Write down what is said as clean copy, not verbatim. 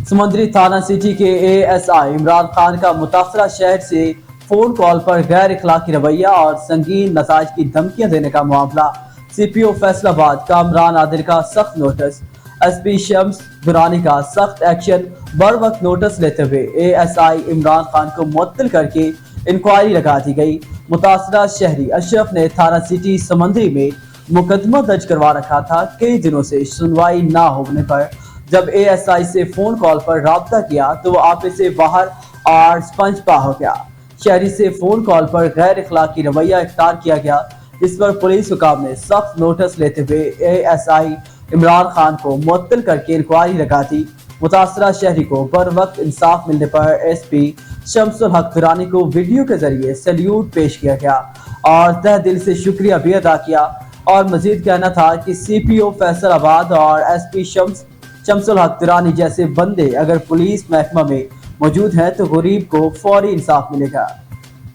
समंदरी थाना सिटी के एएसआई इमरान खान का मुतासरा शहर से फोन कॉल पर गैर इखलाकी रवैया और संगीन नताज की धमकियां देने का मामला। सीपीओ फैसलाबाद कामरान आदिल का सख्त नोटिस। एसपी शम्स दुरानी का सख्त एक्शन। बर वक्त नोटिस लेते हुए एएसआई इमरान खान को मुअत्तल करके इंक्वायरी लगा दी गई। मुतासरा शहरी अशरफ ने थाना सिटी समंदरी में मुकदमा दर्ज करवा रखा था। कई दिनों से सुनवाई ना होने पर जब एएसआई से फोन कॉल पर राब्ता किया तो वो आपे से बाहर और स्पंज पा हो गया। शहरी से फोन कॉल पर गैर इखलाकी रवैया इख्तियार किया गया। इस पर पुलिस हुकाम ने सख्त नोटिस लेते हुए एएसआई इमरान खान को मुअत्तल करके इंक्वायरी लगा दी। मुतासरा शहरी को बर वक्त इंसाफ मिलने पर एसपी शम्सुल हक दुरानी को वीडियो के जरिए सैल्यूट पेश किया गया और तहे दिल से शुक्रिया भी अदा किया। और मजीद कहना था कि सीपीओ फैसलाबाद और एसपी शम्सुल हक दुरानी जैसे बंदे अगर पुलिस महकमा में मौजूद हैं तो गरीब को फौरी इंसाफ मिलेगा।